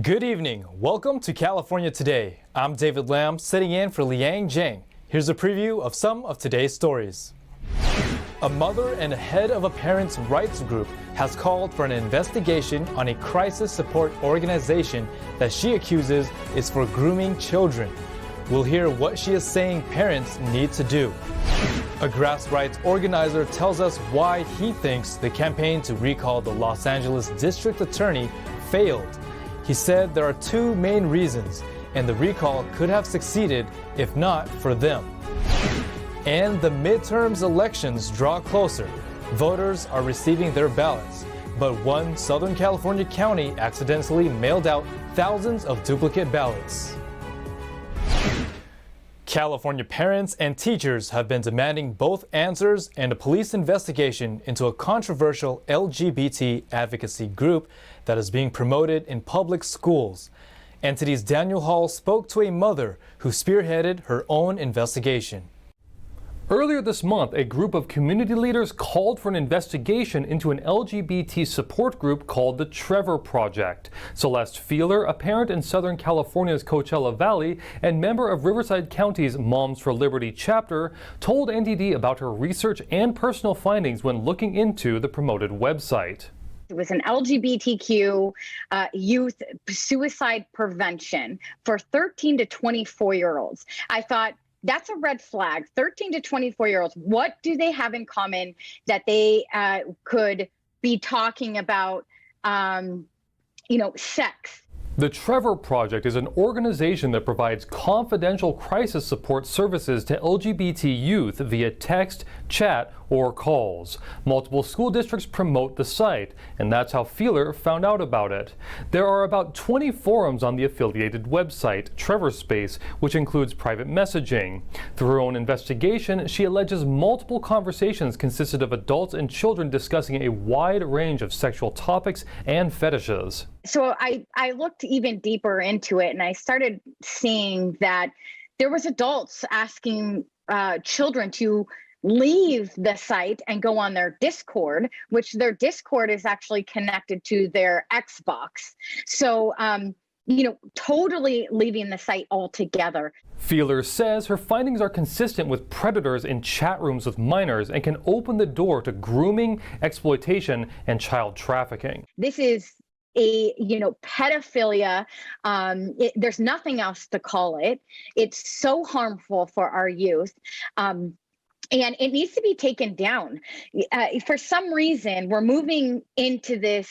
Good evening. Welcome to California Today. I'm David Lamb, sitting in for Liang Zhang. Here's a preview of some of today's stories. A mother and head of a parents' rights group has called for an investigation on a crisis support organization that she accuses is for grooming children. We'll hear what she is saying parents need to do. A grassroots organizer tells us why he thinks the campaign to recall the Los Angeles district attorney failed. He said there are two main reasons, and the recall could have succeeded if not for them. And the midterms elections draw closer. Voters are receiving their ballots, but one Southern California county accidentally mailed out thousands of duplicate ballots. California parents and teachers have been demanding both answers and a police investigation into a controversial LGBT advocacy group that is being promoted in public schools. NTD's Daniel Hall spoke to a mother who spearheaded her own investigation. Earlier this month, a group of community leaders called for an investigation into an LGBT support group called the Trevor Project. Celeste Feeler, a parent in Southern California's Coachella Valley and member of Riverside County's Moms for Liberty chapter, told NTD about her research and personal findings when looking into the promoted website. It was an LGBTQ youth suicide prevention for 13 to 24-year-olds. I thought, that's a red flag. 13 to 24-year-olds, what do they have in common that they could be talking about, sex? The Trevor Project is an organization that provides confidential crisis support services to LGBT youth via text, chat, or calls. Multiple school districts promote the site, and that's how Feeler found out about it. There are about 20 forums on the affiliated website, Trevor Space, which includes private messaging. Through her own investigation, she alleges multiple conversations consisted of adults and children discussing a wide range of sexual topics and fetishes. So I looked even deeper into it, and I started seeing that there was adults asking children to leave the site and go on their Discord, which their Discord is actually connected to their Xbox. So, totally leaving the site altogether. Feeler says her findings are consistent with predators in chat rooms with minors and can open the door to grooming, exploitation, and child trafficking. This is pedophilia. There's nothing else to call it. It's so harmful for our youth. And it needs to be taken down. For some reason, we're moving into this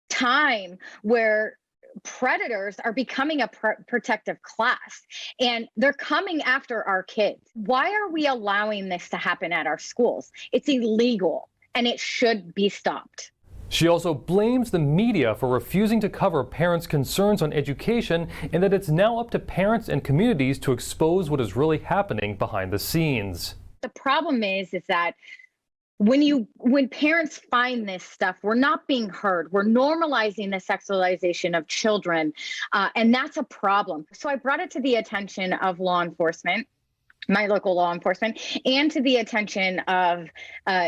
time where predators are becoming a protective class, and they're coming after our kids. Why are we allowing this to happen at our schools? It's illegal, and it should be stopped. She also blames the media for refusing to cover parents' concerns on education, and that it's now up to parents and communities to expose what is really happening behind the scenes. The problem is that when parents find this stuff, we're not being heard. We're normalizing the sexualization of children, and that's a problem. So I brought it to the attention of law enforcement, my local law enforcement, and to the attention of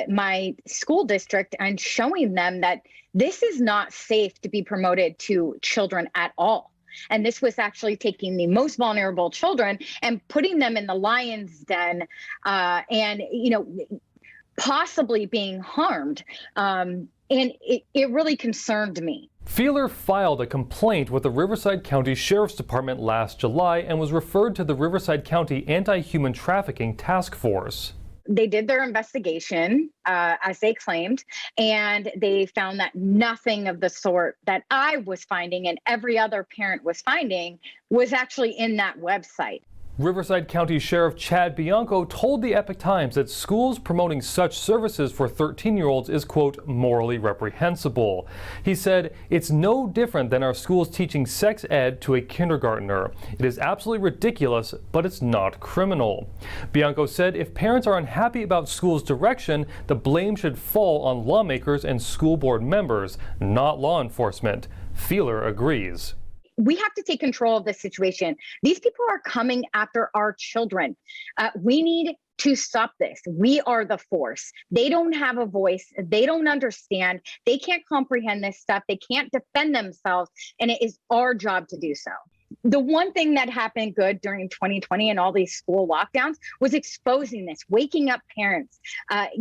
my school district, and showing them that this is not safe to be promoted to children at all. And this was actually taking the most vulnerable children and putting them in the lion's den, and possibly being harmed. And it really concerned me. Feeler filed a complaint with the Riverside County Sheriff's Department last July and was referred to the Riverside County Anti-Human Trafficking Task Force. They did their investigation, as they claimed, and they found that nothing of the sort that I was finding and every other parent was finding was actually in that website. Riverside County Sheriff Chad Bianco told the Epoch Times that schools promoting such services for 13-year-olds is, quote, morally reprehensible. He said, it's no different than our schools teaching sex ed to a kindergartner. It is absolutely ridiculous, but it's not criminal. Bianco said if parents are unhappy about schools' direction, the blame should fall on lawmakers and school board members, not law enforcement. Feeler agrees. We have to take control of this situation. These people are coming after our children. We need to stop this. We are the force. They don't have a voice. They don't understand. They can't comprehend this stuff. They can't defend themselves. And it is our job to do so. The one thing that happened good during 2020 and all these school lockdowns was exposing this, waking up parents,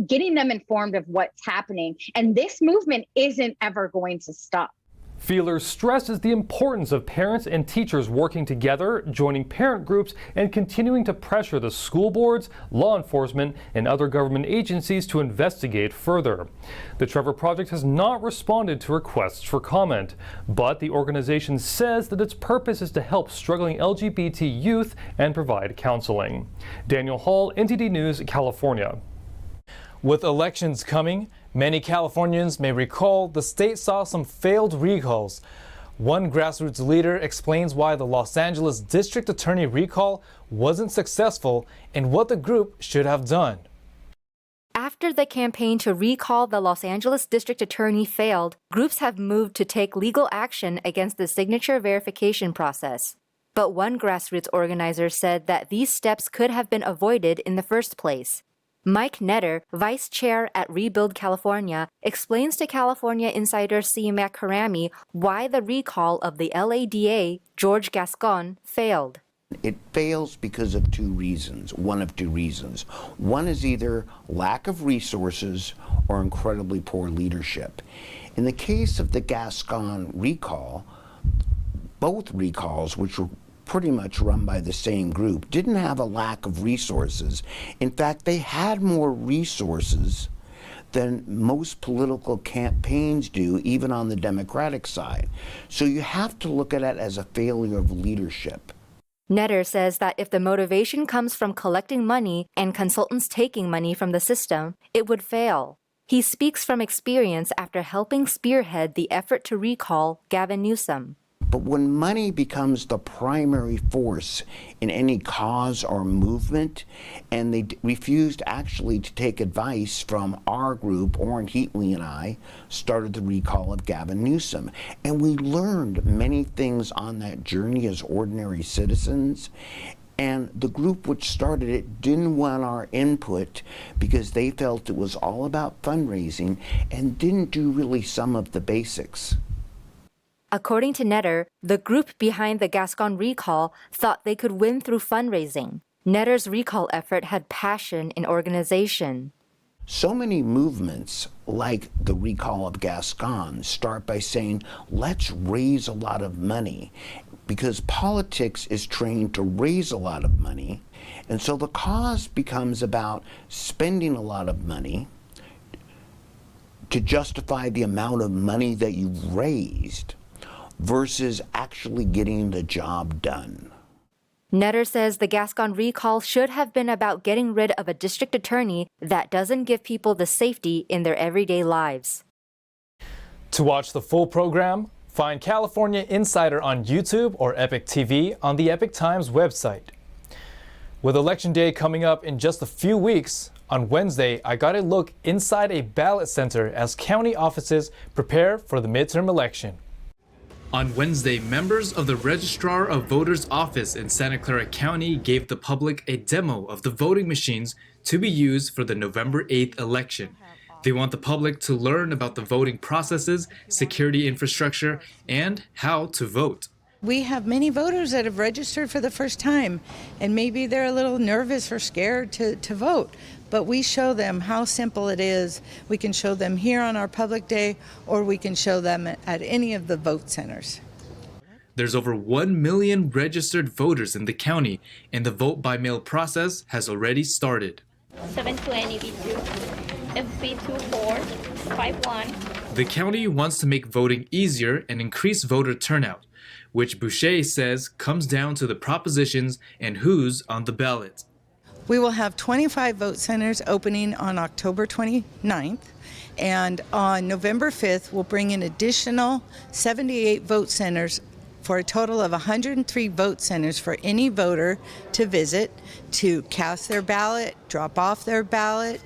getting them informed of what's happening. And this movement isn't ever going to stop. Feeler stresses the importance of parents and teachers working together, joining parent groups, and continuing to pressure the school boards, law enforcement, and other government agencies to investigate further. The Trevor Project has not responded to requests for comment, but the organization says that its purpose is to help struggling LGBT youth and provide counseling. Daniel Hall, NTD News, California. With elections coming, many Californians may recall the state saw some failed recalls. One grassroots leader explains why the Los Angeles District Attorney recall wasn't successful and what the group should have done. After the campaign to recall the Los Angeles District Attorney failed, groups have moved to take legal action against the signature verification process. But one grassroots organizer said that these steps could have been avoided in the first place. Mike Netter, vice chair at Rebuild California, explains to California insider C. Mac Karami why the recall of the LADA, George Gascon, failed. It fails because of one of two reasons. One is either lack of resources or incredibly poor leadership. In the case of the Gascon recall, both recalls, which were pretty much run by the same group, didn't have a lack of resources. In fact, they had more resources than most political campaigns do, even on the Democratic side. So you have to look at it as a failure of leadership. Netter says that if the motivation comes from collecting money and consultants taking money from the system, it would fail. He speaks from experience after helping spearhead the effort to recall Gavin Newsom. But when money becomes the primary force in any cause or movement, and they refused actually to take advice from our group, Orrin Heatley and I started the recall of Gavin Newsom. And we learned many things on that journey as ordinary citizens. And the group which started it didn't want our input because they felt it was all about fundraising and didn't do really some of the basics. According to Netter, the group behind the Gascon recall thought they could win through fundraising. Netter's recall effort had passion and organization. So many movements, like the recall of Gascon, start by saying, let's raise a lot of money, because politics is trained to raise a lot of money. And so the cause becomes about spending a lot of money to justify the amount of money that you've raised, versus actually getting the job done. Netter says the Gascon recall should have been about getting rid of a district attorney that doesn't give people the safety in their everyday lives. To watch the full program, find California Insider on YouTube or Epic TV on the Epic Times website. With Election Day coming up in just a few weeks, on Wednesday, I got a look inside a ballot center as county offices prepare for the midterm election. On Wednesday, members of the Registrar of Voters Office in Santa Clara County gave the public a demo of the voting machines to be used for the November 8th election. They want the public to learn about the voting processes, security infrastructure, and how to vote. We have many voters that have registered for the first time, and maybe they're a little nervous or scared to vote. But we show them how simple it is. We can show them here on our public day, or we can show them at any of the vote centers. There's over 1 million registered voters in the county, and the vote-by-mail process has already started. 720 V2, FB2451. The county wants to make voting easier and increase voter turnout, which Boucher says comes down to the propositions and who's on the ballot. We will have 25 vote centers opening on October 29th, and on November 5th, we'll bring in additional 78 vote centers for a total of 103 vote centers for any voter to visit, to cast their ballot, drop off their ballot,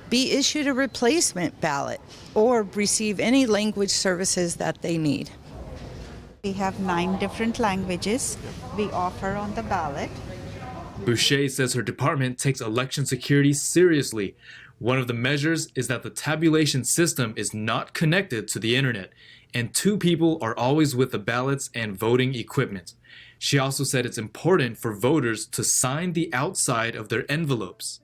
be issued a replacement ballot, or receive any language services that they need. We have 9 different languages we offer on the ballot. Boucher says her department takes election security seriously. One of the measures is that the tabulation system is not connected to the internet, and 2 people are always with the ballots and voting equipment. She also said it's important for voters to sign the outside of their envelopes.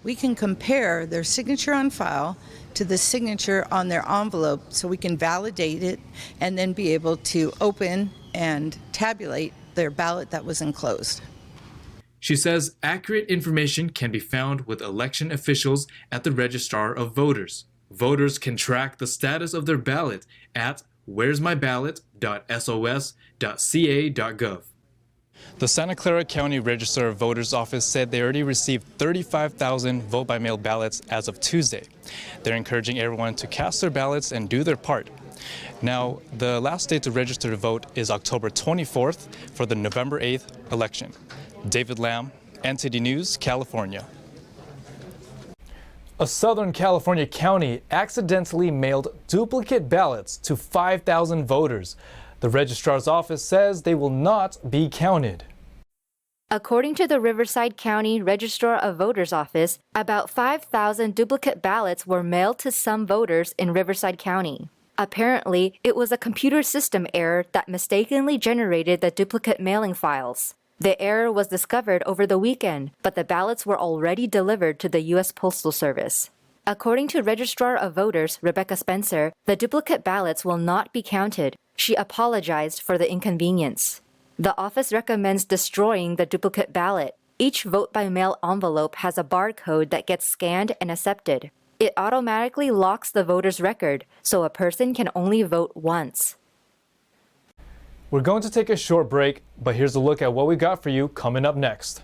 We can compare their signature on file to the signature on their envelope so we can validate it and then be able to open and tabulate their ballot that was enclosed. She says accurate information can be found with election officials at the Registrar of Voters. Voters can track the status of their ballot at where'smyballot.sos.ca.gov. The Santa Clara County Register of Voters office said they already received 35,000 vote-by-mail ballots as of Tuesday. They're encouraging everyone to cast their ballots and do their part. Now, the last day to register to vote is October 24th for the November 8th election. David Lamb, NTD News, California. A Southern California county accidentally mailed duplicate ballots to 5,000 voters. The registrar's office says they will not be counted. According to the Riverside County Registrar of Voters office, about 5,000 duplicate ballots were mailed to some voters in Riverside County. Apparently, it was a computer system error that mistakenly generated the duplicate mailing files. The error was discovered over the weekend, but the ballots were already delivered to the U.S. Postal Service. According to Registrar of Voters Rebecca Spencer, the duplicate ballots will not be counted. She apologized for the inconvenience. The office recommends destroying the duplicate ballot. Each vote-by-mail envelope has a barcode that gets scanned and accepted. It automatically locks the voter's record, so a person can only vote once. We're going to take a short break, but here's a look at what we got for you coming up next.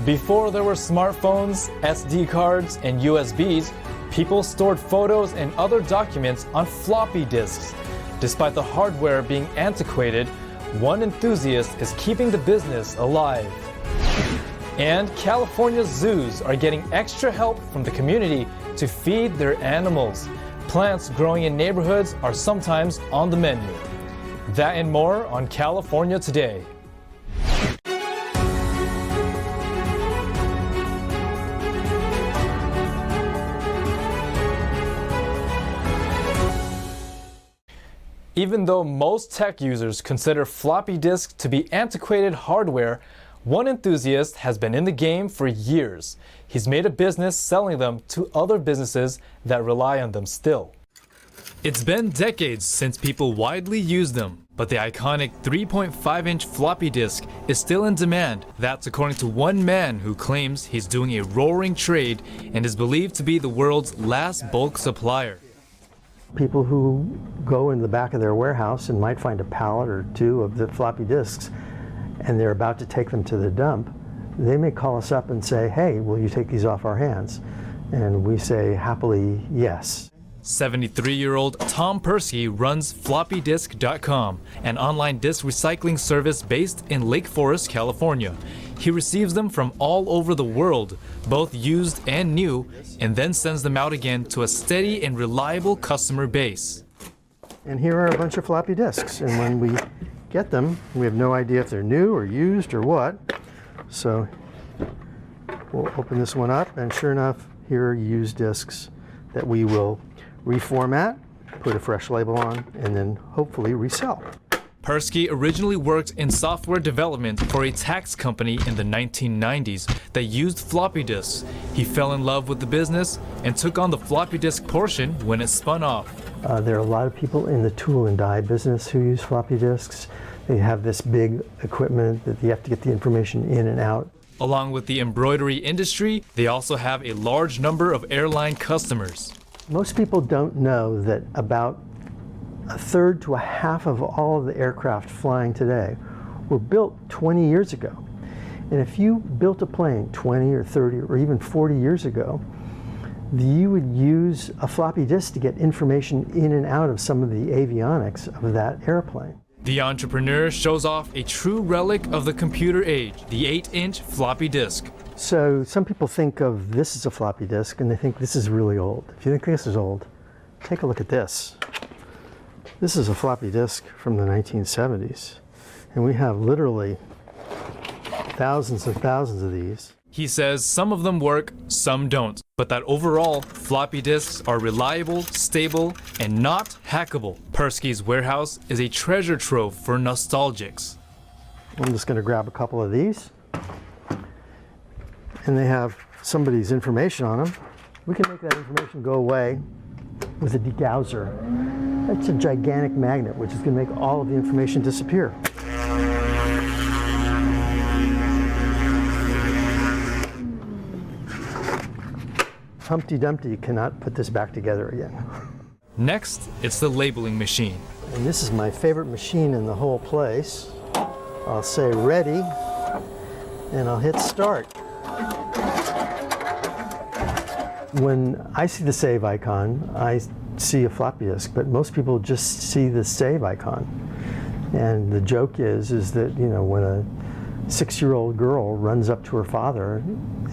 Before there were smartphones, SD cards, and USBs, people stored photos and other documents on floppy disks. Despite the hardware being antiquated, one enthusiast is keeping the business alive. And California's zoos are getting extra help from the community to feed their animals. Plants growing in neighborhoods are sometimes on the menu. That and more on California Today. Even though most tech users consider floppy disks to be antiquated hardware, one enthusiast has been in the game for years. He's made a business selling them to other businesses that rely on them still. It's been decades since people widely used them, but the iconic 3.5-inch floppy disk is still in demand. That's according to one man who claims he's doing a roaring trade and is believed to be the world's last bulk supplier. People who go in the back of their warehouse and might find a pallet or 2 of the floppy disks, and they're about to take them to the dump, they may call us up and say, "Hey, will you take these off our hands?" And we say happily, yes. 73-year-old Tom Persky runs floppydisk.com, an online disk recycling service based in Lake Forest, California. He receives them from all over the world, both used and new, and then sends them out again to a steady and reliable customer base. And here are a bunch of floppy disks, and when we get them, we have no idea if they're new or used or what. So we'll open this one up, and sure enough, here are used disks that we will reformat, put a fresh label on, and then hopefully resell. Persky originally worked in software development for a tax company in the 1990s that used floppy disks. He fell in love with the business and took on the floppy disk portion when it spun off. There are a lot of people in the tool and die business who use floppy disks. They have this big equipment that you have to get the information in and out. Along with the embroidery industry, they also have a large number of airline customers. Most people don't know that about 1/3 to 1/2 of all of the aircraft flying today were built 20 years ago. And if you built a plane 20 or 30 or even 40 years ago, you would use a floppy disk to get information in and out of some of the avionics of that airplane. The entrepreneur shows off a true relic of the computer age, the 8-inch floppy disk. So some people think of this as a floppy disk and they think this is really old. If you think this is old, take a look at this. This is a floppy disk from the 1970s. And we have literally thousands and thousands of these. He says some of them work, some don't, but that overall, floppy disks are reliable, stable, and not hackable. Persky's warehouse is a treasure trove for nostalgics. I'm just going to grab a couple of these. And they have somebody's information on them. We can make that information go away with a degausser. That's a gigantic magnet, which is going to make all of the information disappear. Humpty Dumpty cannot put this back together again. Next, it's the labeling machine. And this is my favorite machine in the whole place. I'll say ready, and I'll hit start. When I see the save icon, I see a floppy disk, but most people just see the save icon. And the joke is that, you know, when a 6-year-old girl runs up to her father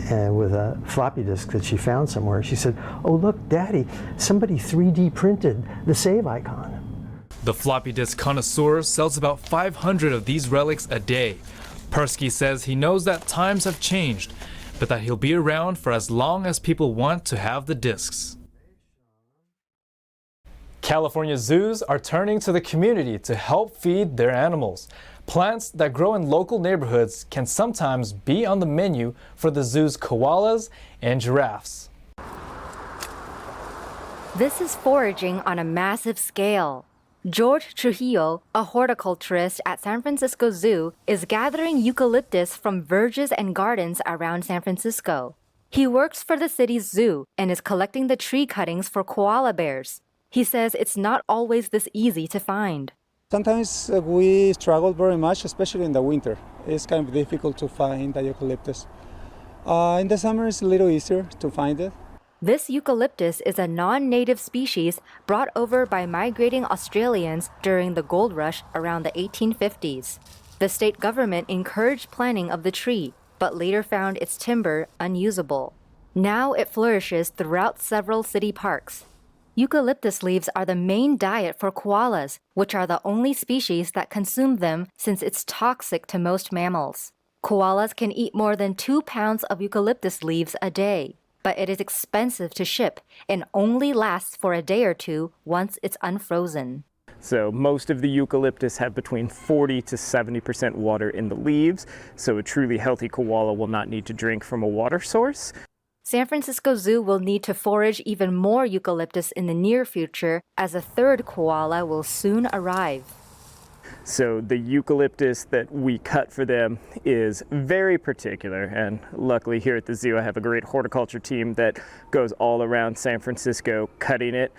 and with a floppy disk that she found somewhere, she said, "Oh look, Daddy, somebody 3D printed the save icon." The floppy disk connoisseur sells about 500 of these relics a day. Persky says he knows that times have changed, but that he'll be around for as long as people want to have the discs. California zoos are turning to the community to help feed their animals. Plants that grow in local neighborhoods can sometimes be on the menu for the zoo's koalas and giraffes. This is foraging on a massive scale. George Trujillo, a horticulturist at San Francisco Zoo, is gathering eucalyptus from verges and gardens around San Francisco. He works for the city's zoo and is collecting the tree cuttings for koala bears. He says it's not always this easy to find. Sometimes we struggle very much, especially in the winter. It's kind of difficult to find the eucalyptus. In the summer, it's a little easier to find it. This eucalyptus is a non-native species brought over by migrating Australians during the gold rush around the 1850s. The state government encouraged planting of the tree, but later found its timber unusable. Now it flourishes throughout several city parks. Eucalyptus leaves are the main diet for koalas, which are the only species that consume them since it's toxic to most mammals. Koalas can eat more than 2 pounds of eucalyptus leaves a day, but it is expensive to ship and only lasts for a day or two once it's unfrozen. So most of the eucalyptus have between 40 to 70% water in the leaves, so a truly healthy koala will not need to drink from a water source. San Francisco Zoo will need to forage even more eucalyptus in the near future as a third koala will soon arrive. So the eucalyptus that we cut for them is very particular, and luckily here at the zoo I have a great horticulture team that goes all around San Francisco cutting it.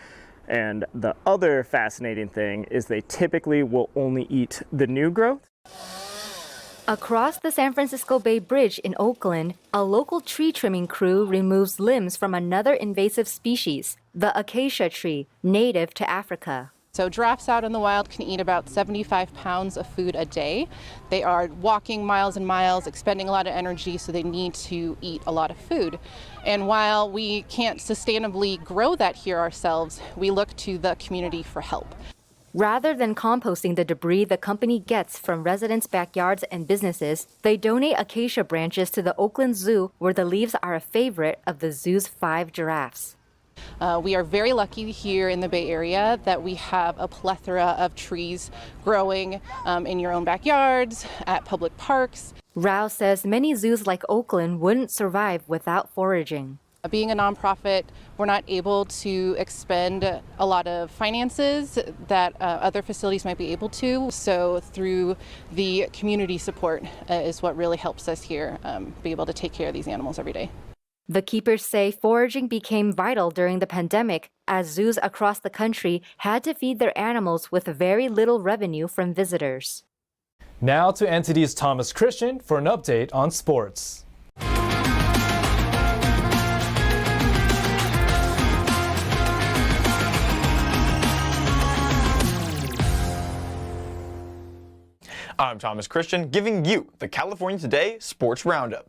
And the other fascinating thing is they typically will only eat the new growth. Across the San Francisco Bay Bridge in Oakland, a local tree trimming crew removes limbs from another invasive species, the acacia tree, native to Africa. So giraffes out in the wild can eat about 75 pounds of food a day. They are walking miles and miles, expending a lot of energy, so they need to eat a lot of food. And while we can't sustainably grow that here ourselves, we look to the community for help. Rather than composting the debris the company gets from residents' backyards and businesses, they donate acacia branches to the Oakland Zoo, where the leaves are a favorite of the zoo's 5 giraffes. We are very lucky here in the Bay Area that we have a plethora of trees growing in your own backyards, at public parks. Rao says many zoos like Oakland wouldn't survive without foraging. Being a nonprofit, we're not able to expend a lot of finances that other facilities might be able to. So through the community support is what really helps us here be able to take care of these animals every day. The keepers say foraging became vital during the pandemic as zoos across the country had to feed their animals with very little revenue from visitors. Now to NTD's Thomas Christian for an update on sports. I'm Thomas Christian, giving you the California Today Sports Roundup.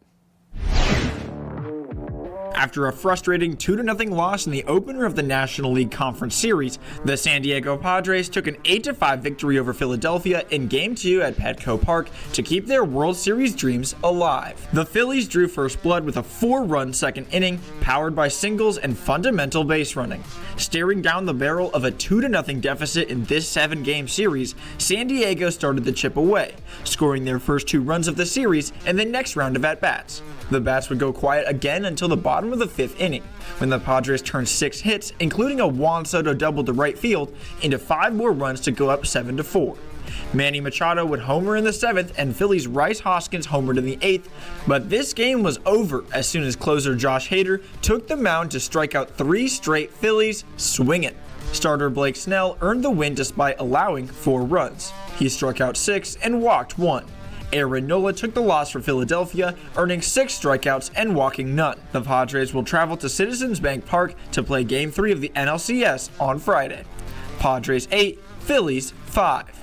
After a frustrating 2-0 loss in the opener of the National League Conference Series, the San Diego Padres took an 8-5 victory over Philadelphia in Game 2 at Petco Park to keep their World Series dreams alive. The Phillies drew first blood with a 4-run second inning, powered by singles and fundamental base running. Staring down the barrel of a 2-0 deficit in this 7-game series, San Diego started the chip away, scoring their first 2 runs of the series in the next round of at-bats. The bats would go quiet again until the bottom of the 5th inning, when the Padres turned 6 hits, including a Juan Soto double to right field, into 5 more runs to go up 7-4. Manny Machado would homer in the 7th, and Phillies' Rhys Hoskins homered in the 8th, but this game was over as soon as closer Josh Hader took the mound to strike out 3 straight Phillies swinging. Starter Blake Snell earned the win despite allowing 4 runs. He struck out 6 and walked 1. Aaron Nola took the loss for Philadelphia, earning 6 strikeouts and walking none. The Padres will travel to Citizens Bank Park to play Game 3 of the NLCS on Friday. Padres 8, Phillies 5.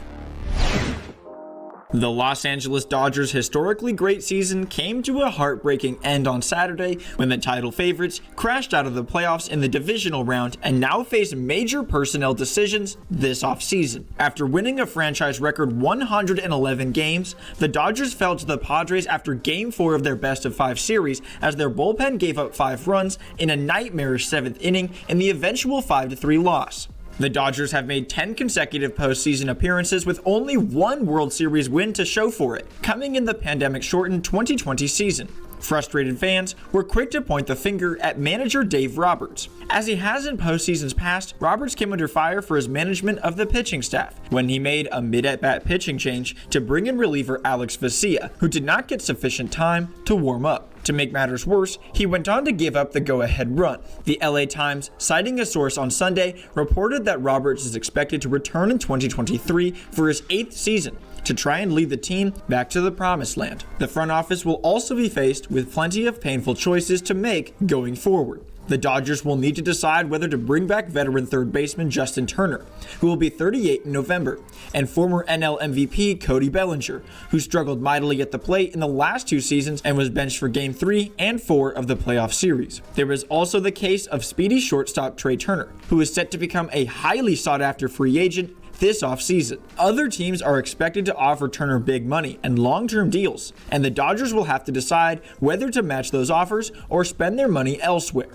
The Los Angeles Dodgers' historically great season came to a heartbreaking end on Saturday when the title favorites crashed out of the playoffs in the divisional round and now face major personnel decisions this offseason. After winning a franchise record 111 games, the Dodgers fell to the Padres after Game 4 of their best-of-5 series as their bullpen gave up 5 runs in a nightmarish 7th inning in the eventual 5-3 loss. The Dodgers have made 10 consecutive postseason appearances with only 1 World Series win to show for it, coming in the pandemic-shortened 2020 season. Frustrated fans were quick to point the finger at manager Dave Roberts. As he has in postseasons past, Roberts came under fire for his management of the pitching staff when he made a mid-at-bat pitching change to bring in reliever Alex Vesia, who did not get sufficient time to warm up. To make matters worse, he went on to give up the go-ahead run. The LA Times, citing a source on Sunday, reported that Roberts is expected to return in 2023 for his 8th season to try and lead the team back to the promised land. The front office will also be faced with plenty of painful choices to make going forward. The Dodgers will need to decide whether to bring back veteran third baseman Justin Turner, who will be 38 in November, and former NL MVP Cody Bellinger, who struggled mightily at the plate in the last 2 seasons and was benched for Game 3 and 4 of the playoff series. There is also the case of speedy shortstop Trey Turner, who is set to become a highly sought-after free agent this offseason. Other teams are expected to offer Turner big money and long-term deals, and the Dodgers will have to decide whether to match those offers or spend their money elsewhere.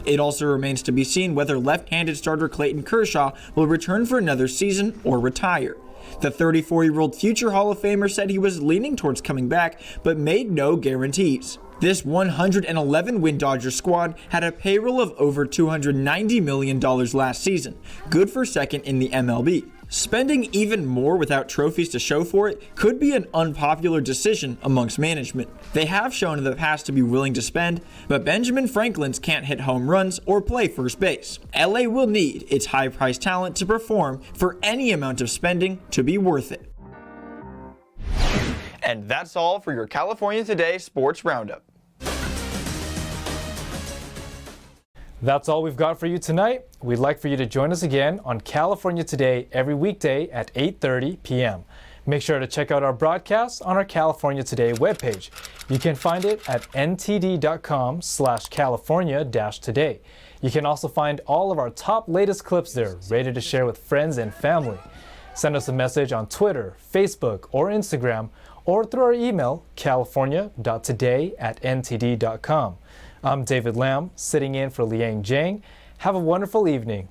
It also remains to be seen whether left-handed starter Clayton Kershaw will return for another season or retire. The 34-year-old future Hall of Famer said he was leaning towards coming back, but made no guarantees. This 111-win Dodgers squad had a payroll of over $290 million last season, good for second in the MLB. Spending even more without trophies to show for it could be an unpopular decision amongst management. They have shown in the past to be willing to spend, but Benjamin Franklin's can't hit home runs or play first base. LA will need its high-priced talent to perform for any amount of spending to be worth it. And that's all for your California Today Sports Roundup. That's all we've got for you tonight. We'd like for you to join us again on California Today every weekday at 8:30 p.m. Make sure to check out our broadcasts on our California Today webpage. You can find it at ntd.com/California-today. You can also find all of our top latest clips there, ready to share with friends and family. Send us a message on Twitter, Facebook, or Instagram, or through our email, california.today@ntd.com. I'm David Lamb, sitting in for Liang Jiang. Have a wonderful evening.